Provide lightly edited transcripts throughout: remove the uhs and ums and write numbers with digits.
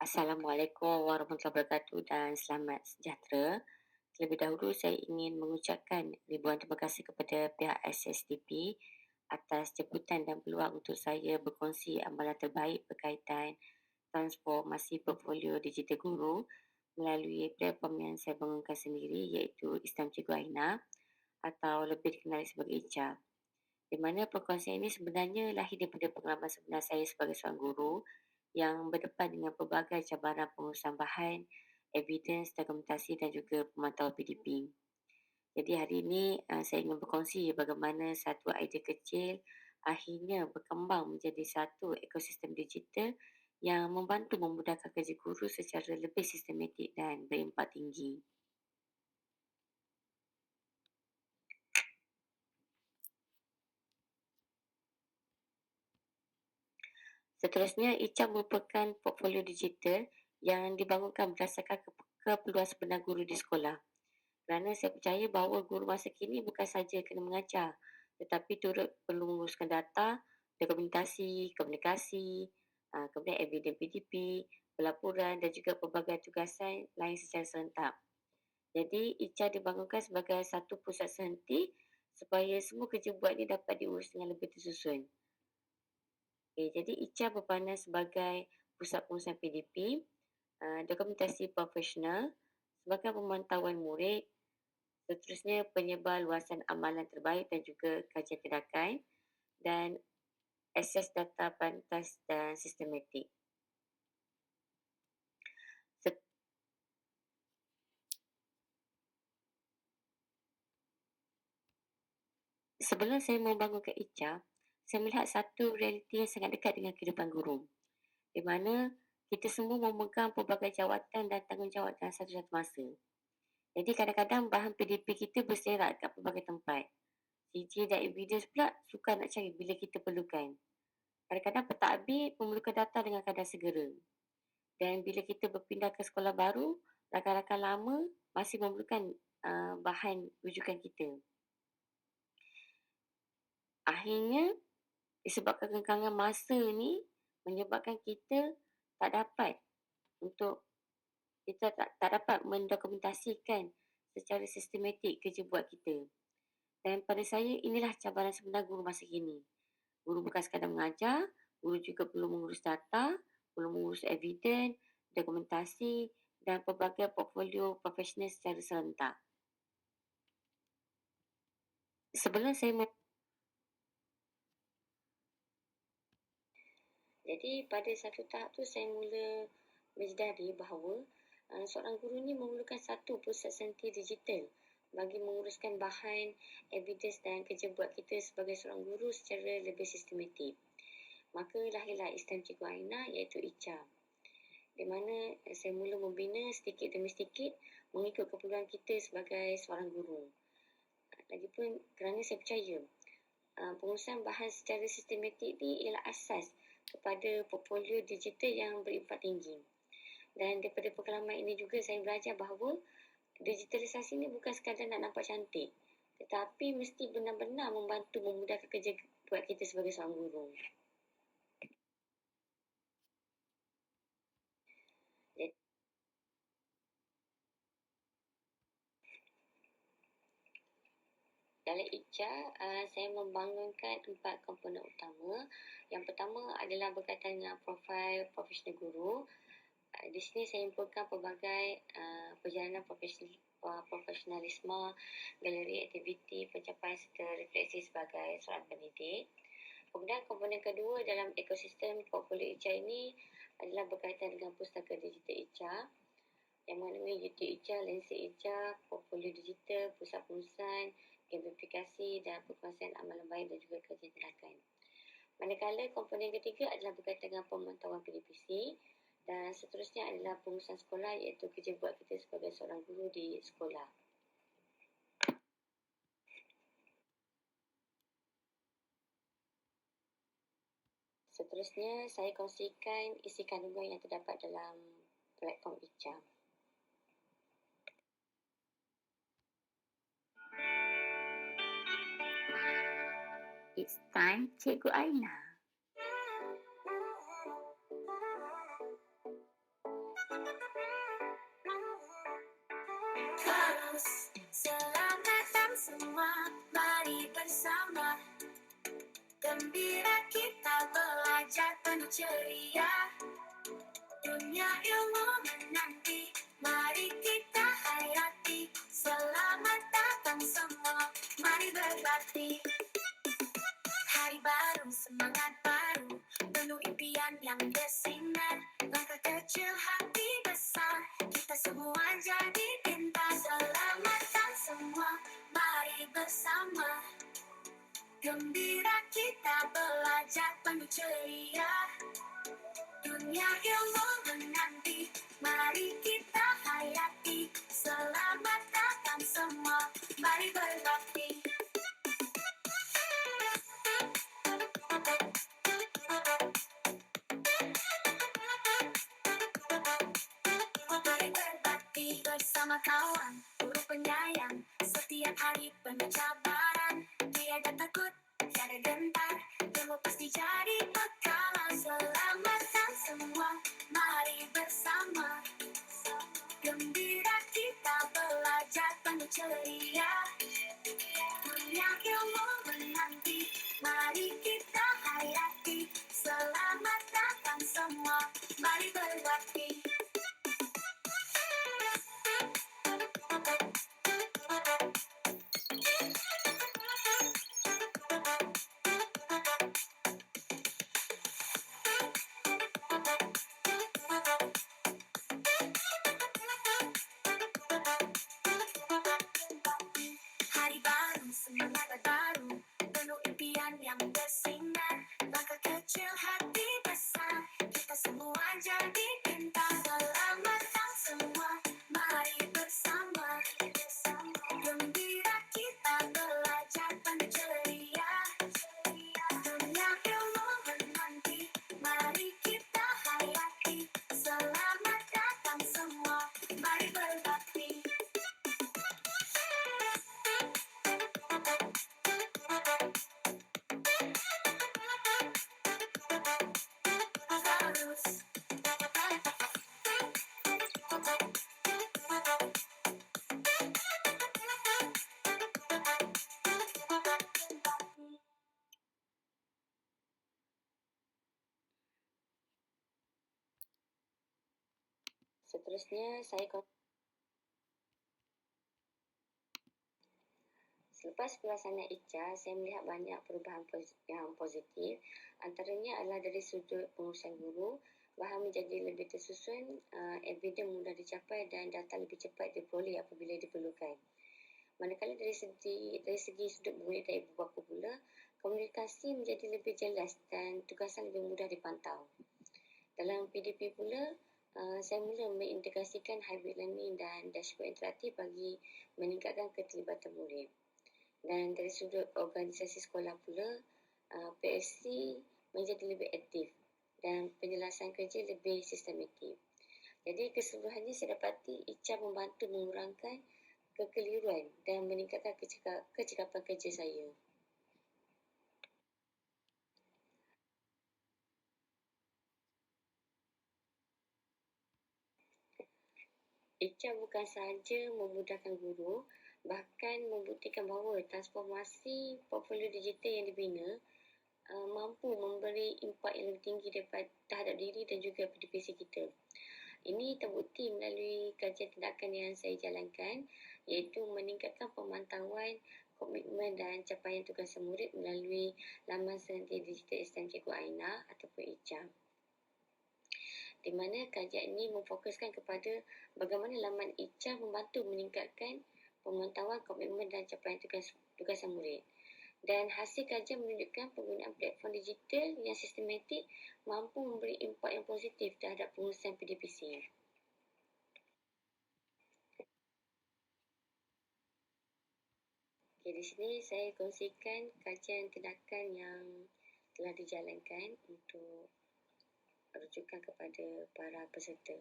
Assalamualaikum warahmatullahi wabarakatuh dan selamat sejahtera. Terlebih dahulu saya ingin mengucapkan ribuan terima kasih kepada pihak SSDP atas jemputan dan peluang untuk saya berkongsi amalan terbaik berkaitan transformasi portfolio digital guru melalui platform yang saya bangunkan sendiri iaitu Islam Cikgu Aina atau lebih dikenali sebagai ICA. Di mana perkongsian ini sebenarnya lahir daripada pengalaman sebenar saya sebagai seorang guru yang berdepan dengan pelbagai cabaran pengurusan bahan, evidence, dokumentasi dan juga pemantauan PDP. Jadi hari ini saya ingin berkongsi bagaimana satu idea kecil akhirnya berkembang menjadi satu ekosistem digital yang membantu memudahkan kerja guru secara lebih sistematik dan berimpak tinggi. Seterusnya, ICA merupakan portfolio digital yang dibangunkan berdasarkan keperluan sebenar guru di sekolah. Kerana saya percaya bahawa guru masa kini bukan saja kena mengajar, tetapi turut perlu menguruskan data, dokumentasi, komunikasi, kemudian evidence PDP, pelaporan dan juga pelbagai tugasan lain secara serentak. Jadi, ICA dibangunkan sebagai satu pusat sehenti supaya semua kerja buat ini dapat diurus dengan lebih tersusun. Okay, jadi ICA berperanan sebagai pusat pengurusan PDP, dokumentasi profesional, sebagai pemantauan murid, seterusnya penyebar luasan amalan terbaik dan juga kajian tindakan dan akses data pantas dan sistematik. Sebelum saya membangunkan ICA, saya melihat satu realiti yang sangat dekat dengan kehidupan guru, di mana kita semua memegang pelbagai jawatan dan tanggungjawab dalam satu-satu masa. Jadi kadang-kadang bahan PDP kita berserak kat pelbagai tempat. CJ dan evidence pula sukar nak cari bila kita perlukan. Kadang-kadang pentadbir memerlukan data dengan kadar segera. Dan bila kita berpindah ke sekolah baru, rakan-rakan lama masih memerlukan bahan rujukan kita. Akhirnya, disebabkan kekangan masa ni, menyebabkan kita tak dapat untuk tak dapat mendokumentasikan secara sistematik kerja buat kita. Dan pada saya, inilah cabaran sebenar guru masa kini. Guru bukan sekadar mengajar, guru juga perlu mengurus data, perlu mengurus evidence, dokumentasi dan pelbagai portfolio profesional secara serentak. Sebelum saya Jadi pada satu tahap tu saya mula menyedari bahawa seorang guru ni memerlukan satu pusat senti digital bagi menguruskan bahan, evidence dan kerja buat kita sebagai seorang guru secara lebih sistematik. Maka lahirlah Islam Cikgu Aina iaitu ICA, di mana saya mula membina sedikit demi sedikit mengikut keperluan kita sebagai seorang guru. Lagipun kerana saya percaya pengurusan bahan secara sistematik ni ialah asas kepada portfolio digital yang berimpak tinggi. Dan daripada pengalaman ini juga saya belajar bahawa digitalisasi ni bukan sekadar nak nampak cantik, tetapi mesti benar-benar membantu memudahkan kerja buat kita sebagai seorang guru. Dalam ICA, saya membangunkan 4 komponen utama. Yang pertama adalah berkaitan dengan profil profesional guru. Di sini saya inputkan pelbagai perjalanan profesionalisme, galeri aktiviti, pencapaian serta refleksi sebagai seorang pendidik. Kemudian komponen kedua dalam ekosistem portfolio ICA ini adalah berkaitan dengan pustaka digital ICA, yang mengandungi YouTube ICA, Lensa ICA, portfolio digital, pusat pengurusan, gamifikasi dan perkongsian amalan baik dan juga kajian tindakan. Manakala komponen ketiga adalah berkaitan dengan pemantauan PDPC dan seterusnya adalah pengurusan sekolah iaitu kerja buat kita sebagai seorang guru di sekolah. Seterusnya, saya kongsikan isi kandungan yang terdapat dalam platform ICA. It's time Cikgu Aina. Harus selamat datang semua, mari bersama. Gembira kita belajar penuh ceria. Dunia ilmu menanti, mari kita hayati. Selamat datang semua, mari berbakti. Hari baru, semangat baru, penuh impian yang bersinar. Langkah kecil, hati besar, kita semua jadi pintar. Selamat datang semua, mari bersama. Gembira kita belajar penuh ceria. Dunia ilmu menanti, mari kita hayati. Selamat datang semua, mari berbakti. Mari berbakti bersama kawan, guru penyayang. Setiap hari penuh cabaran, tiada takut, tiada gentar. Ilmu pasti jadi bekalan. Selamat datang semua, mari bersama. Gembira kita belajar penuh ceria. Dunia ilmu menanti, mari kita hayati. Selamat datang semua, mari berbakti. Hari baru, semangat baru, penuh impian yang bersinar. Langkah kecil, hati besar, kita semua jadi pintar. Selamat datang semua, mari bersama. Gembira kita belajar penuh ceria. Dunia ilmu menanti, mari kita hayati. Selamat datang semua, mari berbakti. Harus Seterusnya, selepas pelaksanaan ICA, saya melihat banyak perubahan yang positif. Antaranya adalah dari sudut pengurusan guru, bahan menjadi lebih tersusun, evidence mudah dicapai dan data lebih cepat diperoleh apabila diperlukan. Manakala dari segi sudut murid dan ibu bapa pula, komunikasi menjadi lebih jelas dan tugasan lebih mudah dipantau. Dalam PDP pula, saya mula mengintegrasikan hybrid learning dan dashboard interaktif bagi meningkatkan keterlibatan murid. Dan dari sudut organisasi sekolah pula, PSC menjadi lebih aktif dan penjelasan kerja lebih sistematik. Jadi keseluruhannya saya dapati ICA membantu mengurangkan kekeliruan dan meningkatkan kecekapan kerja saya. ICA bukan sahaja memudahkan guru, bahkan membuktikan bahawa transformasi portfolio digital yang dibina mampu memberi impak yang lebih tinggi terhadap diri dan juga PDPC kita. Ini terbukti melalui kajian tindakan yang saya jalankan, iaitu meningkatkan pemantauan, komitmen dan capaian tugas murid melalui laman sentiasa digital STM Cikgu Aina ataupun ICA. Di mana kajian ini memfokuskan kepada bagaimana laman ICA membantu meningkatkan pemantauan, komitmen dan capaian tugas murid. Dan hasil kajian menunjukkan penggunaan platform digital yang sistematik mampu memberi impak yang positif terhadap pengurusan PDPC. Okay, di sini saya kongsikan kajian tindakan yang telah dijalankan untuk rujukan kepada para peserta.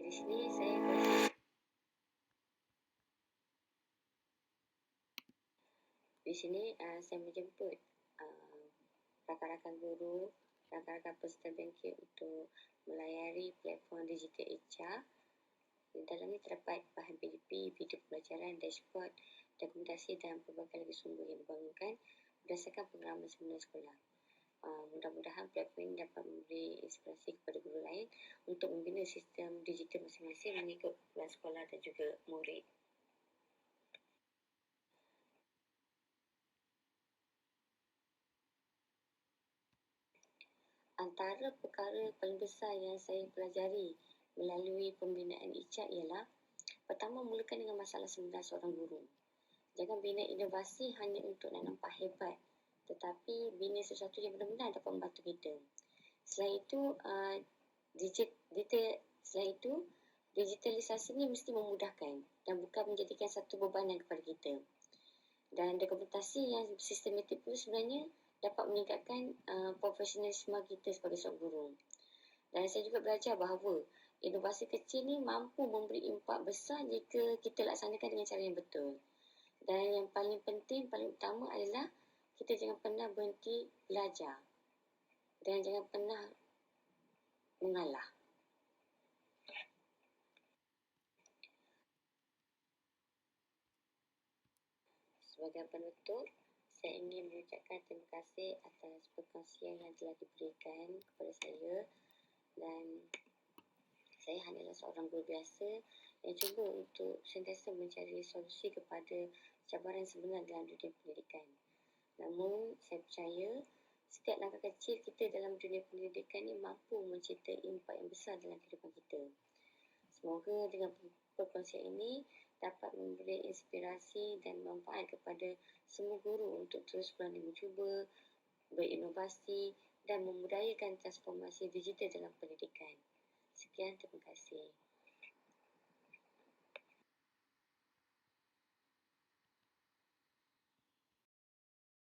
di sini saya menjemput rakan-rakan guru, rakan-rakan peserta bangkit untuk melayari platform digital HR. Di dalamnya terdapat bahan PDP, video pembelajaran, dashboard, dokumentasi dan pelbagai lagi sumber yang dibangunkan berdasarkan pengalaman sebenar sekolah. Mudah-mudahan platform ini dapat memberi inspirasi kepada guru lain untuk membina sistem digital masing-masing mengikut kelas sekolah dan juga murid. Antara perkara paling besar yang saya pelajari melalui pembinaan HR ialah pertama, mulakan dengan masalah sebenar seorang guru. Jangan bina inovasi hanya untuk nak nampak hebat, tetapi bina sesuatu yang benar-benar dapat membantu kita. Selain itu, digitalisasi ini mesti memudahkan dan bukan menjadikan satu bebanan kepada kita. Dan dokumentasi yang sistematik itu sebenarnya dapat meningkatkan profesionalisme kita sebagai seorang guru. Dan saya juga belajar bahawa inovasi kecil ni mampu memberi impak besar jika kita laksanakan dengan cara yang betul. Dan yang paling penting, paling utama adalah kita jangan pernah berhenti belajar dan jangan pernah mengalah. Sebagai penutup, saya ingin mengucapkan terima kasih atas perkongsian yang telah diberikan kepada saya, dan saya hanyalah seorang guru biasa yang cuba untuk sentiasa mencari solusi kepada cabaran sebenar dalam dunia pendidikan. Namun, saya percaya setiap langkah kecil kita dalam dunia pendidikan ini mampu menciptakan impak yang besar dalam kehidupan kita. Semoga dengan perkongsian ini dapat memberi inspirasi dan manfaat kepada semua guru untuk terus berani mencuba, berinovasi dan memudayakan transformasi digital dalam pendidikan. Sekian, terima kasih.